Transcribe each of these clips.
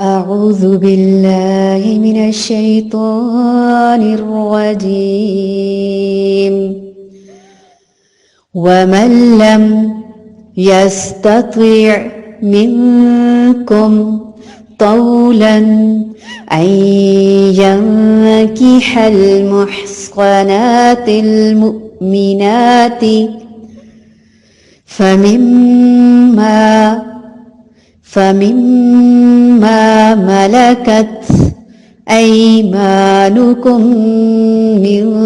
أعوذ بالله من الشيطان الرجيم ومن لم يستطع منكم طولا أن ينكح المحصنات المؤمنات فمما ملكت أيمانكم من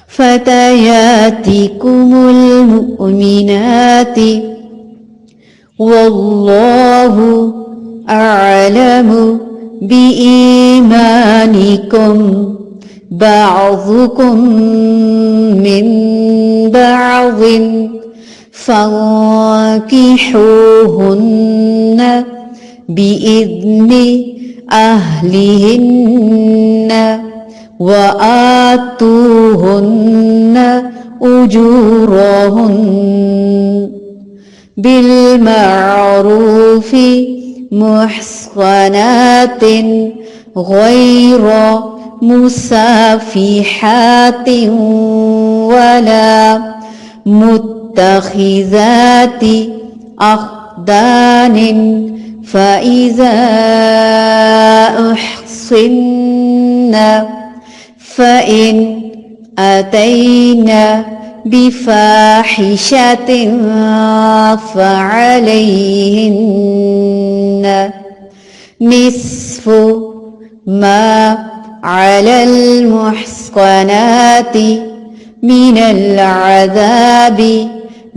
فتياتكم المؤمنات والله أعلم بإيمانكم بعضكم من بعض فانكحوهن بإذن أهلهن وآتوهن أجورهن بالمعروف محصنات غير مسافحات ولا متخذات أخدان فإذا أحصن فإن أتين بفاحشة فعليهن نصف ما على المحصنات من العذاب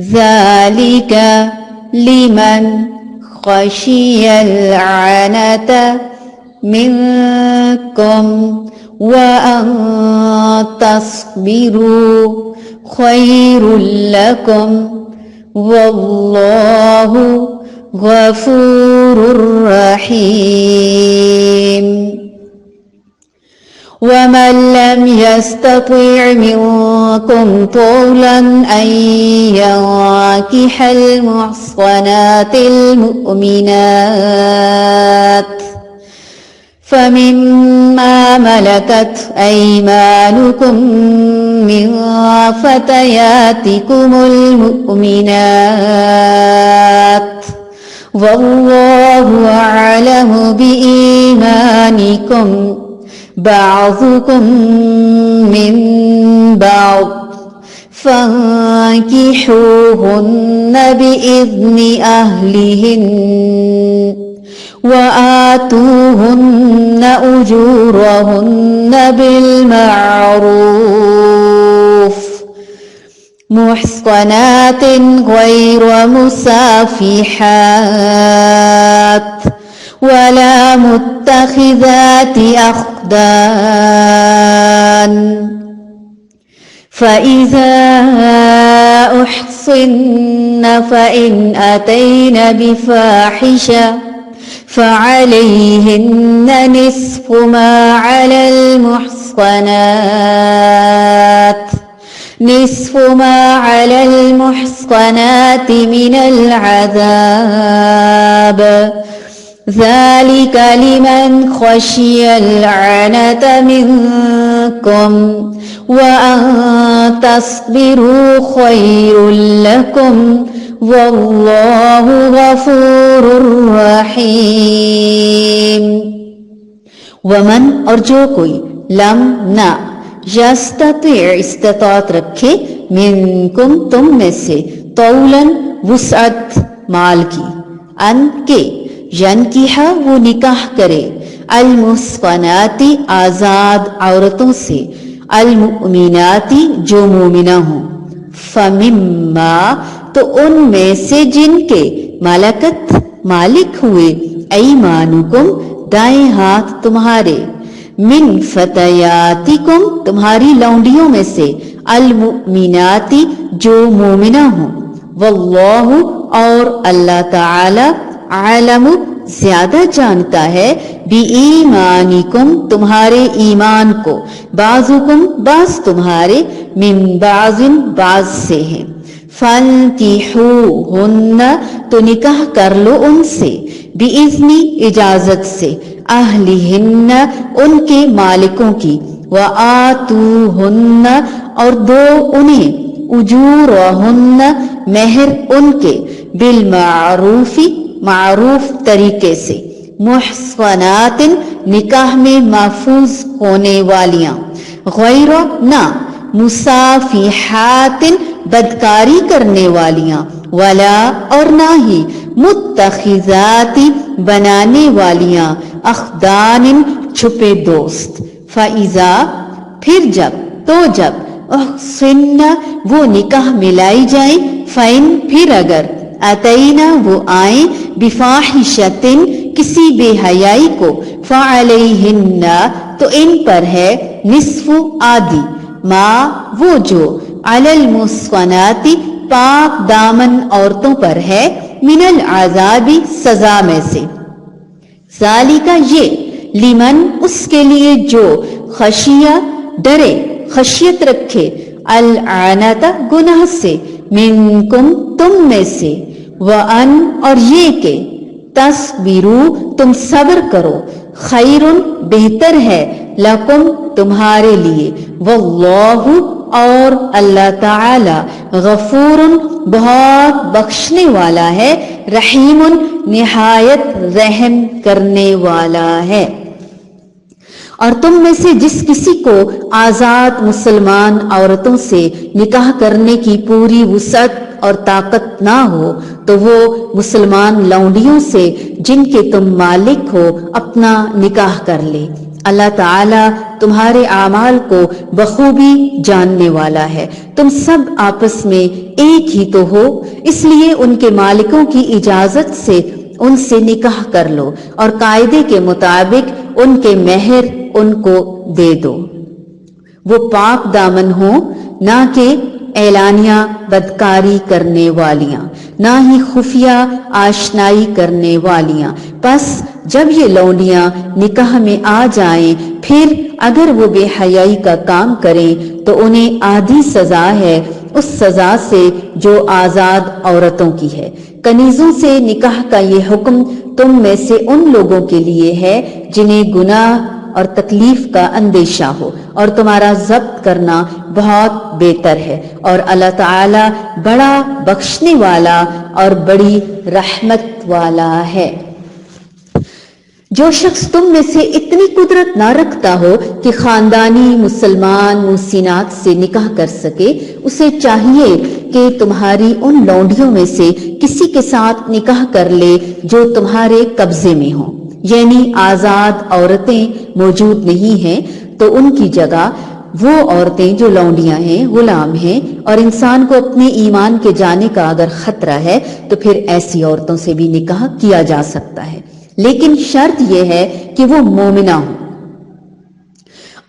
ذلك لمن خشي العنة منكم وأن تصبروا خير لكم والله غفور رحيم ومن لم يستطع منكم طولا أن ينكح المحصنات المؤمنات فمما ملكت أيمانكم من فتياتكم المؤمنات والله أعلم بإيمانكم بعضكم من بعض فانكحوهن بإذن أهلهن وآتوهن أجورهن بالمعروف محصنات غير مسافحات ولا متخذات أخدان فإذا أحصن فإن أتين بفاحشة فعليهن نصف ما على المحصنات من العذاب ذلك لمن خشي العنة منكم وأن تصبروا خير لكم والله غفور رحيم ومن اور جو کوئی لم نہ یستطیع استطاعت رکھے منکم تم میں سے طولن وسعت مال کی ان کے ینکحہ وہ نکاح کرے المحصناتی آزاد عورتوں سے المؤمناتی جو مومنہ ہوں فمما تو ان میں سے جن کے ملکت مالک ہوئے ایمانکم دائیں ہاتھ تمہارے من فتیاتکم تمہاری لونڈیوں میں سے المؤمناتی جو مومنہ ہوں واللہ اور اللہ تعالی عالم زیادہ جانتا ہے بی ایمانکم تمہارے ایمان کو بعضکم بعض تمہارے من بعض بعض سے ہیں فانکحوہن تو نکاح کر لو ان سے، بِإِذْنِ اجازت سے، اہلہن ان کے مالکوں کی، وآتوہن اور دو انہیں، اجورہن مہر ان کے، بالمعروف معروف طریقے سے، محصنات نکاح میں محفوظ ہونے والیاں، غیر نہ، مسافحات بدکاری کرنے والیاں، ولا اور نہ ہی، متخذات بنانے والیاں، اخدان چھپے دوست، فَإِذَا پھر جب، تو جب، احصن وہ نکاح ملائی جائیں، فَإِن پھر اگر، اتینا وہ آئیں، بفاحشۃ کسی بے حیائی کو، فعلیہن تو ان پر ہے، نصف آدھی، ما وہ جو، علی المحصنات پاک دامن عورتوں پر ہے، من العذاب سزا میں سے، ذالک یہ، لمن اس کے لیے جو، خشیہ ڈرے، خشیت رکھے، العنت گناہ سے، منکم تم میں سے، وان اور یہ کہ، تصبروا تم صبر کرو، خیر بہتر ہے، لکم تمہارے لیے، واللہ اور اللہ تعالی، غفور بہت بخشنے والا ہے، رحیم نہایت رحم کرنے والا ہے۔ اور تم میں سے جس کسی کو آزاد مسلمان عورتوں سے نکاح کرنے کی پوری وسعت اور طاقت نہ ہو تو وہ مسلمان لونڈیوں سے جن کے تم مالک ہو اپنا نکاح کر لے۔ اللہ تعالیٰ تمہارے اعمال کو بخوبی جاننے والا ہے، تم سب آپس میں ایک ہی تو ہو، اس لیے ان کے مالکوں کی اجازت سے ان سے نکاح کر لو اور قاعدے کے مطابق ان کے مہر ان کو دے دو۔ وہ پاک دامن ہوں، نہ کہ اعلانیہ بدکاری کرنے والیاں، نہ ہی خفیہ آشنائی کرنے والیاں۔ پس جب یہ لونڈیاں نکاح میں آ جائیں، پھر اگر وہ بے حیائی کا کام کریں تو انہیں آدھی سزا ہے اس سزا سے جو آزاد عورتوں کی ہے۔ کنیزوں سے نکاح کا یہ حکم تم میں سے ان لوگوں کے لیے ہے جنہیں گناہ اور تکلیف کا اندیشہ ہو، اور تمہارا ضبط کرنا بہت بہتر ہے، اور اللہ تعالی بڑا بخشنے والا اور بڑی رحمت والا ہے۔ جو شخص تم میں سے اتنی قدرت نہ رکھتا ہو کہ خاندانی مسلمان محسنات سے نکاح کر سکے، اسے چاہیے کہ تمہاری ان لونڈیوں میں سے کسی کے ساتھ نکاح کر لے جو تمہارے قبضے میں ہوں، یعنی آزاد عورتیں موجود نہیں ہیں تو ان کی جگہ وہ عورتیں جو لونڈیاں ہیں، غلام ہیں، اور انسان کو اپنے ایمان کے جانے کا اگر خطرہ ہے تو پھر ایسی عورتوں سے بھی نکاح کیا جا سکتا ہے، لیکن شرط یہ ہے کہ وہ مومنہ ہوں۔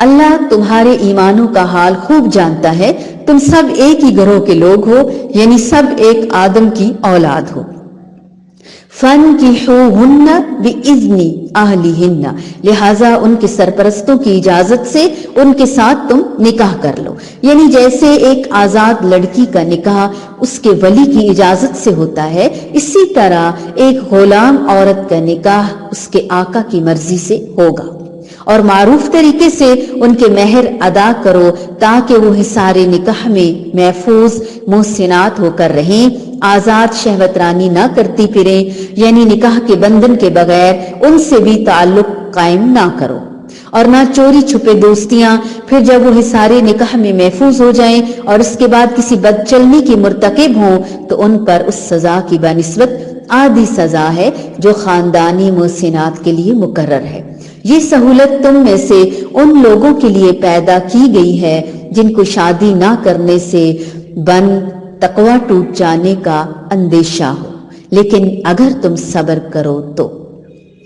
اللہ تمہارے ایمانوں کا حال خوب جانتا ہے، تم سب ایک ہی گروہ کے لوگ ہو، یعنی سب ایک آدم کی اولاد ہو۔ فَانْكِحُوهُنَّ بِإِذْنِ أَهْلِهِنَّ لہٰذا ان کے سرپرستوں کی اجازت سے ان کے ساتھ تم نکاح کر لو، یعنی جیسے ایک آزاد لڑکی کا نکاح اس کے ولی کی اجازت سے ہوتا ہے، اسی طرح ایک غلام عورت کا نکاح اس کے آقا کی مرضی سے ہوگا، اور معروف طریقے سے ان کے مہر ادا کرو تاکہ وہ حصار نکاح میں محفوظ محسنات ہو کر رہیں، آزاد شہوت رانی نہ کرتی پھریں، یعنی نکاح کے بندھن کے بغیر ان سے بھی تعلق قائم نہ کرو، اور نہ چوری چھپے دوستیاں۔ پھر جب وہ حصار نکاح میں محفوظ ہو جائیں اور اس کے بعد کسی بد چلنی کی مرتکب ہوں تو ان پر اس سزا کی بنسبت آدھی سزا ہے جو خاندانی محسنات کے لیے مقرر ہے۔ یہ سہولت تم میں سے ان لوگوں کے لیے پیدا کی گئی ہے جن کو شادی نہ کرنے سے تقوی ٹوٹ جانے کا اندیشہ ہو، لیکن اگر تم صبر کرو تو،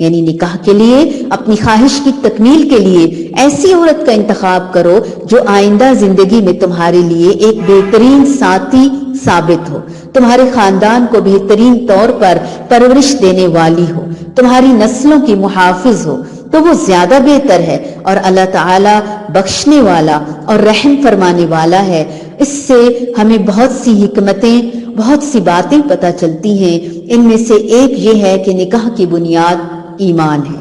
یعنی نکاح کے لیے اپنی خواہش کی تکمیل کے لیے ایسی عورت کا انتخاب کرو جو آئندہ زندگی میں تمہارے لیے ایک بہترین ساتھی ثابت ہو، تمہارے خاندان کو بہترین طور پر پرورش دینے والی ہو، تمہاری نسلوں کی محافظ ہو، تو وہ زیادہ بہتر ہے، اور اللہ تعالی بخشنے والا اور رحم فرمانے والا ہے۔ اس سے ہمیں بہت سی حکمتیں، بہت سی باتیں پتہ چلتی ہیں۔ ان میں سے ایک یہ ہے کہ نکاح کی بنیاد ایمان ہے۔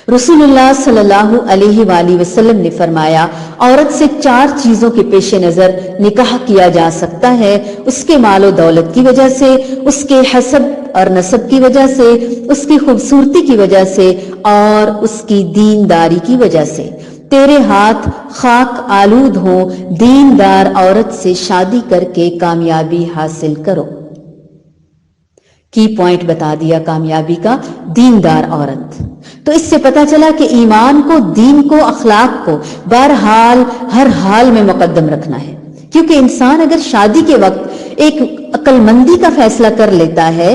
رسول اللہ صلی اللہ علیہ وآلہ وسلم نے فرمایا، عورت سے 4 چیزوں کے پیش نظر نکاح کیا جا سکتا ہے: اس کے مال و دولت کی وجہ سے، اس کے حسب اور نسب کی وجہ سے، اس کی خوبصورتی کی وجہ سے، اور اس کی دینداری کی وجہ سے۔ تیرے ہاتھ خاک آلود ہوں، دیندار عورت سے شادی کر کے کامیابی حاصل کرو۔ کی پوائنٹ بتا دیا کامیابی کا، دیندار عورت۔ تو اس سے پتہ چلا کہ ایمان کو، دین کو، اخلاق کو بہرحال ہر حال میں مقدم رکھنا ہے، کیونکہ انسان اگر شادی کے وقت ایک عقل مندی کا فیصلہ کر لیتا ہے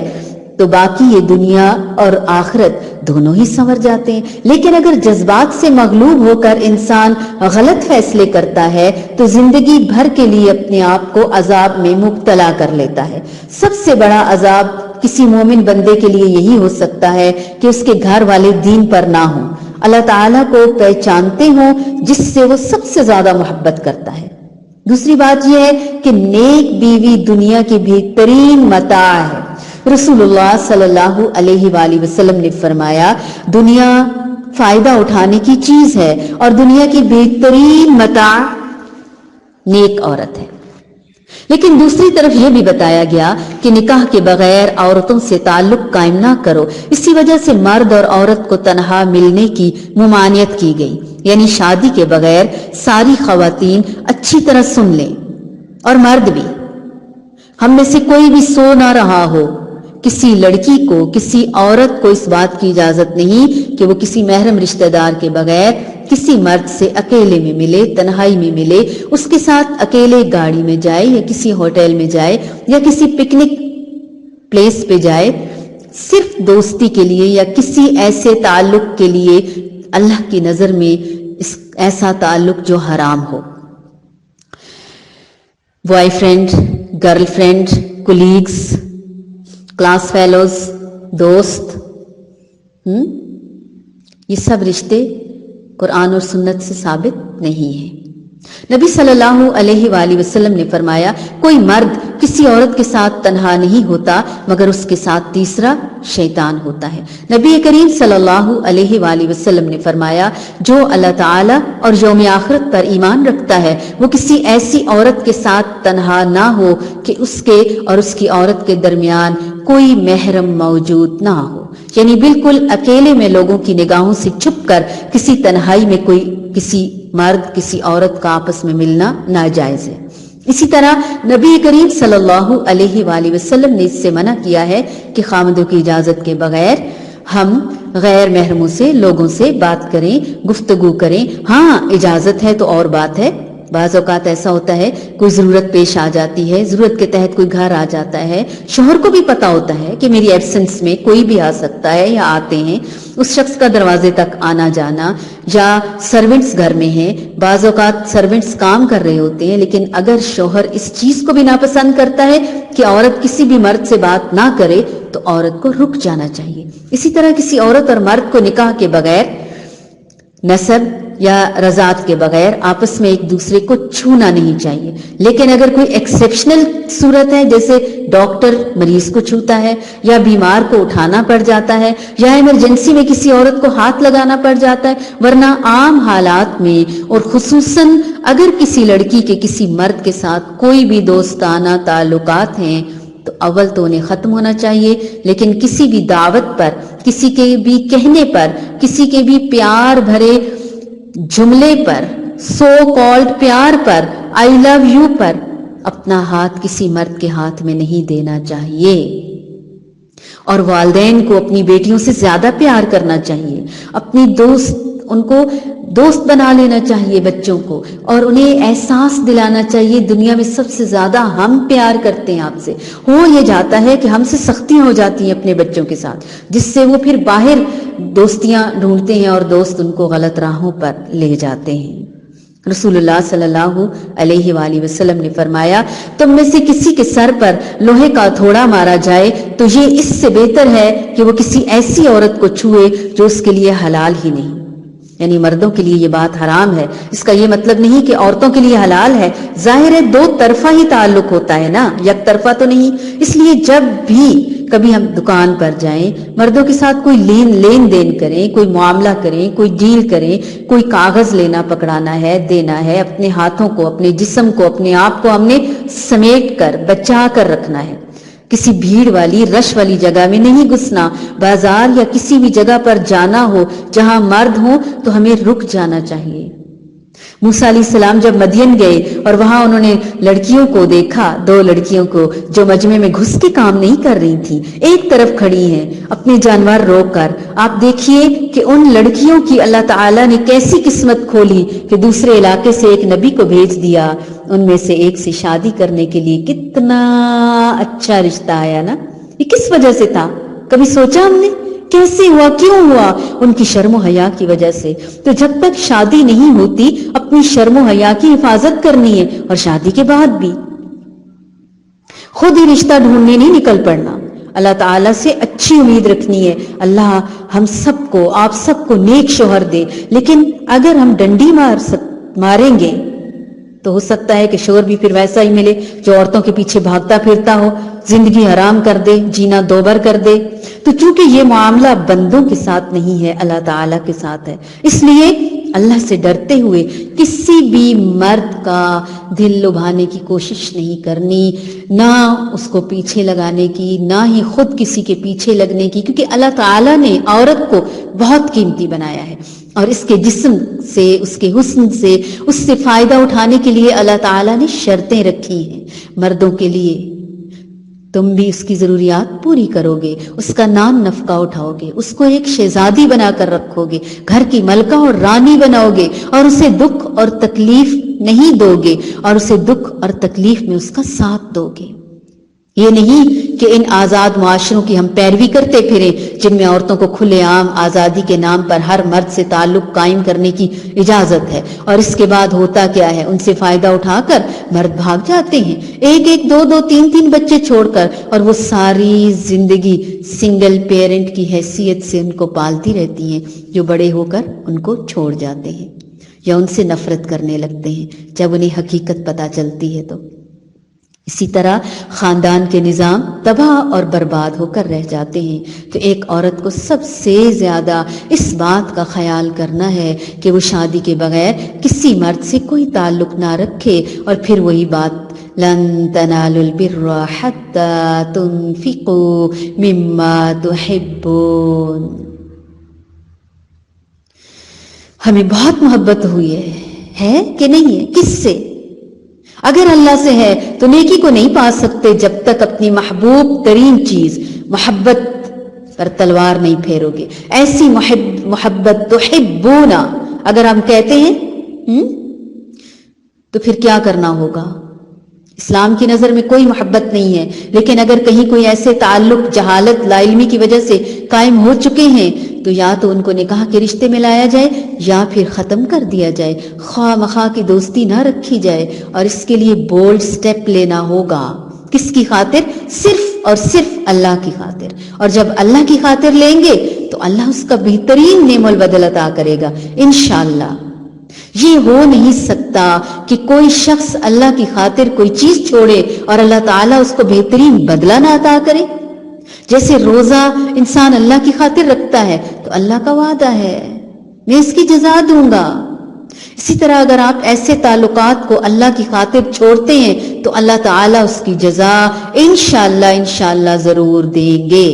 تو باقی یہ دنیا اور آخرت دونوں ہی سنور جاتے ہیں۔ لیکن اگر جذبات سے مغلوب ہو کر انسان غلط فیصلے کرتا ہے تو زندگی بھر کے لیے اپنے آپ کو عذاب میں مبتلا کر لیتا ہے۔ سب سے بڑا عذاب کسی مومن بندے کے لیے یہی ہو سکتا ہے کہ اس کے گھر والے دین پر نہ ہوں، اللہ تعالیٰ کو پہچانتے ہوں جس سے وہ سب سے زیادہ محبت کرتا ہے۔ دوسری بات یہ ہے کہ نیک بیوی دنیا کی بہترین متاع ہے۔ رسول اللہ صلی اللہ علیہ وآلہ وسلم نے فرمایا، دنیا فائدہ اٹھانے کی چیز ہے اور دنیا کی بہترین متاع نیک عورت ہے۔ لیکن دوسری طرف یہ بھی بتایا گیا کہ نکاح کے بغیر عورتوں سے تعلق قائم نہ کرو۔ اسی وجہ سے مرد اور عورت کو تنہا ملنے کی ممانعت کی گئی، یعنی شادی کے بغیر ساری خواتین اچھی طرح سن لیں، اور مرد بھی۔ ہم میں سے کوئی بھی سو نہ رہا ہو، کسی لڑکی کو، کسی عورت کو اس بات کی اجازت نہیں کہ وہ کسی محرم رشتہ دار کے بغیر کسی مرد سے اکیلے میں ملے، تنہائی میں ملے، اس کے ساتھ اکیلے گاڑی میں جائے یا کسی ہوٹل میں جائے یا کسی پکنک پلیس پہ جائے، صرف دوستی کے لیے یا کسی ایسے تعلق کے لیے اللہ کی نظر میں ایسا تعلق جو حرام ہو۔ Boyfriend, girlfriend, colleagues, class fellows, دوست، یہ سب رشتے قرآن اور سنت سے ثابت نہیں ہیں۔ نبی صلی اللہ علیہ وآلہ وسلم نے فرمایا، کوئی مرد کسی عورت کے ساتھ تنہا نہیں ہوتا مگر اس کے ساتھ تیسرا شیطان ہوتا ہے۔ نبی کریم صلی اللہ علیہ وآلہ وسلم نے فرمایا، جو اللہ تعالی اور یوم آخرت پر ایمان رکھتا ہے وہ کسی ایسی عورت کے ساتھ تنہا نہ ہو کہ اس کے اور اس کی عورت کے درمیان کوئی محرم موجود نہ ہو، یعنی بالکل اکیلے میں لوگوں کی نگاہوں سے چھپ کر کسی تنہائی میں کوئی کسی مرد کسی عورت کا آپس میں ملنا ناجائز ہے۔ اسی طرح نبی کریم صلی اللہ علیہ وآلہ وسلم نے اس سے منع کیا ہے کہ خامندوں کی اجازت کے بغیر ہم غیر محرموں سے لوگوں سے بات کریں، گفتگو کریں۔ ہاں اجازت ہے تو اور بات ہے، بعض اوقات ایسا ہوتا ہے کوئی ضرورت پیش آ جاتی ہے، ضرورت کے تحت کوئی گھر آ جاتا ہے، شوہر کو بھی پتا ہوتا ہے کہ میری ایبسنس میں کوئی بھی آ سکتا ہے یا آتے ہیں، اس شخص کا دروازے تک آنا جانا، یا سرونٹس گھر میں ہیں، بعض اوقات سرونٹس کام کر رہے ہوتے ہیں، لیکن اگر شوہر اس چیز کو بھی ناپسند کرتا ہے کہ عورت کسی بھی مرد سے بات نہ کرے تو عورت کو رک جانا چاہیے۔ اسی طرح کسی عورت اور مرد کو نکاح کے بغیر، نسب یا رضاعت کے بغیر آپس میں ایک دوسرے کو چھونا نہیں چاہیے۔ لیکن اگر کوئی ایکسیپشنل صورت ہے، جیسے ڈاکٹر مریض کو چھوتا ہے یا بیمار کو اٹھانا پڑ جاتا ہے یا ایمرجنسی میں کسی عورت کو ہاتھ لگانا پڑ جاتا ہے، ورنہ عام حالات میں اور خصوصاً اگر کسی لڑکی کے کسی مرد کے ساتھ کوئی بھی دوستانہ تعلقات ہیں تو اول تو انہیں ختم ہونا چاہیے، لیکن کسی بھی دعوت پر، کسی کے بھی کہنے پر، کسی کے بھی پیار بھرے جملے پر، سو کالڈ پیار پر، آئی لو یو پر اپنا ہاتھ کسی مرد کے ہاتھ میں نہیں دینا چاہیے۔ اور والدین کو اپنی بیٹیوں سے زیادہ پیار کرنا چاہیے، اپنی ان کو دوست بنا لینا چاہیے بچوں کو، اور انہیں احساس دلانا چاہیے دنیا میں سب سے زیادہ ہم پیار کرتے ہیں آپ سے۔ ہو یہ جاتا ہے کہ ہم سے سختیاں ہو جاتی ہیں اپنے بچوں کے ساتھ، جس سے وہ پھر باہر دوستیاں ڈھونڈتے ہیں اور دوست ان کو غلط راہوں پر لے جاتے ہیں۔ رسول اللہ صلی اللہ علیہ وآلہ وسلم نے فرمایا، تم میں سے کسی کے سر پر لوہے کا ہتھوڑا مارا جائے تو یہ اس سے بہتر ہے کہ وہ کسی ایسی عورت کو چھوئے جو اس کے لیے حلال ہی نہیں۔ یعنی مردوں کے لیے یہ بات حرام ہے. اس کا یہ مطلب نہیں کہ عورتوں کے لیے حلال ہے. ظاہر ہے دو طرفہ ہی تعلق ہوتا ہے نا, یک طرفہ تو نہیں. اس لیے جب بھی کبھی ہم دکان پر جائیں, مردوں کے ساتھ کوئی لین دین کریں, کوئی معاملہ کریں, کوئی ڈیل کریں, کوئی کاغذ لینا پکڑانا ہے, دینا ہے, اپنے ہاتھوں کو, اپنے جسم کو, اپنے آپ کو ہم نے سمیٹ کر بچا کر رکھنا ہے. کسی بھیڑ والی رش والی جگہ میں نہیں گھسنا. بازار یا کسی بھی جگہ پر جانا ہو جہاں مرد ہوں تو ہمیں رک جانا چاہیے. موسیٰ علیہ السلام جب مدین گئے اور وہاں انہوں نے لڑکیوں کو دیکھا, 2 لڑکیوں کو جو مجمع میں گھس کے کام نہیں کر رہی تھیں, ایک طرف کھڑی ہیں اپنے جانور روک کر. آپ دیکھیے کہ ان لڑکیوں کی اللہ تعالیٰ نے کیسی قسمت کھولی کہ دوسرے علاقے سے ایک نبی کو بھیج دیا. ان میں سے ایک سے شادی کرنے کے لیے. کتنا اچھا رشتہ آیا نا. یہ کس وجہ سے تھا؟ کبھی سوچا ہم نے کیسے ہوا, کیوں ہوا؟ ان کی شرم و حیا کی وجہ سے. تو جب تک شادی نہیں ہوتی اپنی شرم و حیا کی حفاظت کرنی ہے, اور شادی کے بعد بھی خود ہی رشتہ ڈھونڈنے نہیں نکل پڑنا. اللہ تعالیٰ سے اچھی امید رکھنی ہے, اللہ ہم سب کو, آپ سب کو نیک شوہر دے. لیکن اگر ہم ڈنڈی ماریں گے تو ہو سکتا ہے کہ شوہر بھی پھر ویسا ہی ملے جو عورتوں کے پیچھے بھاگتا پھرتا ہو, زندگی حرام کر دے, جینا دوبر کر دے. تو چونکہ یہ معاملہ بندوں کے ساتھ نہیں ہے, اللہ تعالیٰ کے ساتھ ہے, اس لیے اللہ سے ڈرتے ہوئے کسی بھی مرد کا دل لبھانے کی کوشش نہیں کرنی, نہ اس کو پیچھے لگانے کی, نہ ہی خود کسی کے پیچھے لگنے کی. کیونکہ اللہ تعالیٰ نے عورت کو بہت قیمتی بنایا ہے, اور اس کے جسم سے, اس کے حسن سے, اس سے فائدہ اٹھانے کے لیے اللہ تعالیٰ نے شرطیں رکھی ہیں. مردوں کے لیے تم بھی اس کی ضروریات پوری کرو گے, اس کا نام نفقہ اٹھاؤ گے, اس کو ایک شہزادی بنا کر رکھو گے, گھر کی ملکہ اور رانی بناؤ گے, اور اسے دکھ اور تکلیف نہیں دو گے, اور اسے دکھ اور تکلیف میں اس کا ساتھ دو گے. یہ نہیں کہ ان آزاد معاشروں کی ہم پیروی کرتے پھریں جن میں عورتوں کو کھلے عام آزادی کے نام پر ہر مرد سے تعلق قائم کرنے کی اجازت ہے, اور اس کے بعد ہوتا کیا ہے, ان سے فائدہ اٹھا کر مرد بھاگ جاتے ہیں, 1-1, 2-2, 3-3 بچے چھوڑ کر, اور وہ ساری زندگی سنگل پیرنٹ کی حیثیت سے ان کو پالتی رہتی ہیں, جو بڑے ہو کر ان کو چھوڑ جاتے ہیں یا ان سے نفرت کرنے لگتے ہیں جب انہیں حقیقت پتہ چلتی ہے. تو اسی طرح خاندان کے نظام تباہ اور برباد ہو کر رہ جاتے ہیں. تو ایک عورت کو سب سے زیادہ اس بات کا خیال کرنا ہے کہ وہ شادی کے بغیر کسی مرد سے کوئی تعلق نہ رکھے. اور پھر وہی بات, لن تنالوا البر حتى تنفقوا مما تحبون. ہمیں بہت محبت ہوئی ہے کہ نہیں ہے؟ کس سے؟ اگر اللہ سے ہے تو نیکی کو نہیں پا سکتے جب تک اپنی محبوب ترین چیز محبت پر تلوار نہیں پھیرو گے. ایسی محبت تحبون اگر ہم کہتے ہیں تو پھر کیا کرنا ہوگا؟ اسلام کی نظر میں کوئی محبت نہیں ہے, لیکن اگر کہیں کوئی ایسے تعلق جہالت لا علمی کی وجہ سے قائم ہو چکے ہیں تو یا تو ان کو نکاح کے رشتے میں لایا جائے یا پھر ختم کر دیا جائے, خواہ مخواہ کی دوستی نہ رکھی جائے. اور اس کے لیے بولڈ سٹیپ لینا ہوگا. کس کی خاطر؟ صرف اور صرف اللہ کی خاطر. اور جب اللہ کی خاطر لیں گے تو اللہ اس کا بہترین نعم البدل عطا کرے گا انشاءاللہ. یہ ہو نہیں سکتا کہ کوئی شخص اللہ کی خاطر کوئی چیز چھوڑے اور اللہ تعالیٰ اس کو بہترین بدلہ نہ عطا کرے. جیسے روزہ انسان اللہ کی خاطر رکھتا ہے تو اللہ کا وعدہ ہے میں اس کی جزا دوں گا. اسی طرح اگر آپ ایسے تعلقات کو اللہ کی خاطر چھوڑتے ہیں تو اللہ تعالیٰ اس کی جزا انشاءاللہ ضرور دیں گے.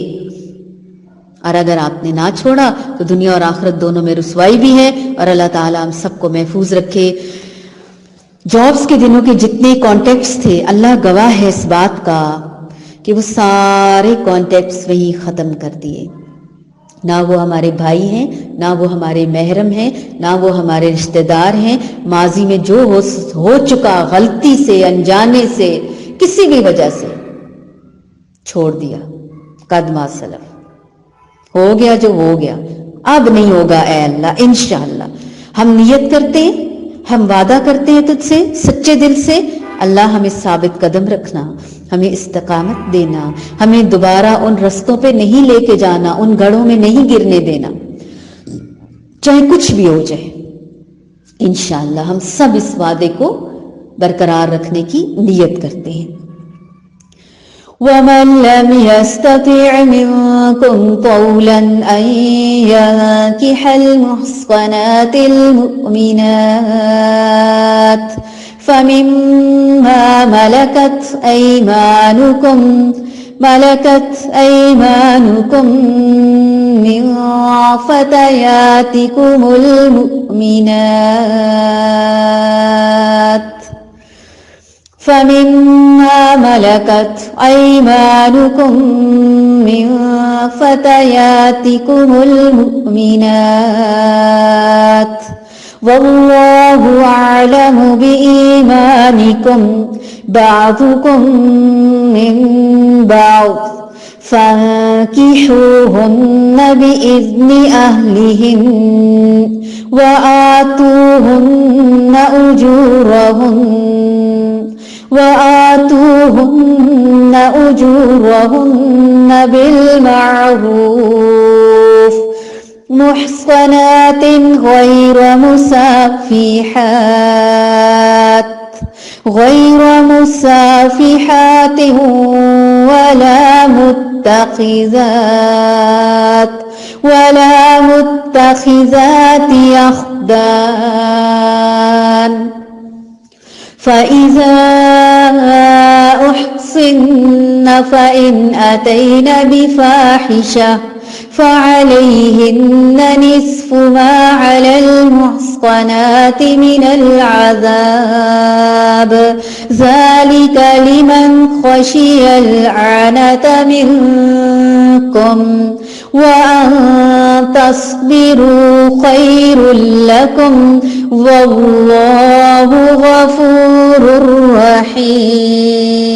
اور اگر آپ نے نہ چھوڑا تو دنیا اور آخرت دونوں میں رسوائی بھی ہے. اور اللہ تعالیٰ ہم سب کو محفوظ رکھے. جابز کے دنوں کے جتنے کانٹیکٹس تھے اللہ گواہ ہے اس بات کا کہ وہ سارے کانٹیکٹس وہی ختم کر دیے. نہ وہ ہمارے بھائی ہیں, نہ وہ ہمارے محرم ہیں, نہ وہ ہمارے رشتہ دار ہیں. ماضی میں جو ہو چکا غلطی سے, انجانے سے, کسی بھی وجہ سے چھوڑ دیا. قد ما سلف, ہو گیا جو ہو گیا, اب نہیں ہوگا اے اللہ انشاءاللہ. ہم نیت کرتے ہیں, ہم وعدہ کرتے ہیں تجھ سے سچے دل سے, اللہ ہمیں ثابت قدم رکھنا, ہمیں استقامت دینا, ہمیں دوبارہ ان رستوں پہ نہیں لے کے جانا, ان گڑھوں میں نہیں گرنے دینا چاہے کچھ بھی ہو جائے. انشاءاللہ ہم سب اس وعدے کو برقرار رکھنے کی نیت کرتے ہیں. وَمَن لَّمْ يَسْتَطِعْ مِنكُمْ طَوْلًا أَن يَنكِحَ الْمُحْصَنَاتِ الْمُؤْمِنَاتِ فَمِمَّا مَلَكَتْ أَيْمَانُكُمْ مِن فَتَيَاتِكُمُ الْمُؤْمِنَاتِ وَاللَّهُ أَعْلَمُ بِإِيمَانِكُمْ بَعْضُكُم مِّن بَعْضٍ فَانكِحُوهُنَّ بِإِذْنِ أَهْلِهِنَّ وآتوهن أجورهن بالمعروف محصنات غير مسافحات ولا متخذات أخدان فإذا أحصن فإن أتين بفاحشة فعليهن نصف ما على المحصنات من العذاب ذلك لمن خشي العنة منكم وأن تصبروا خير لكم والله غفور رحيم.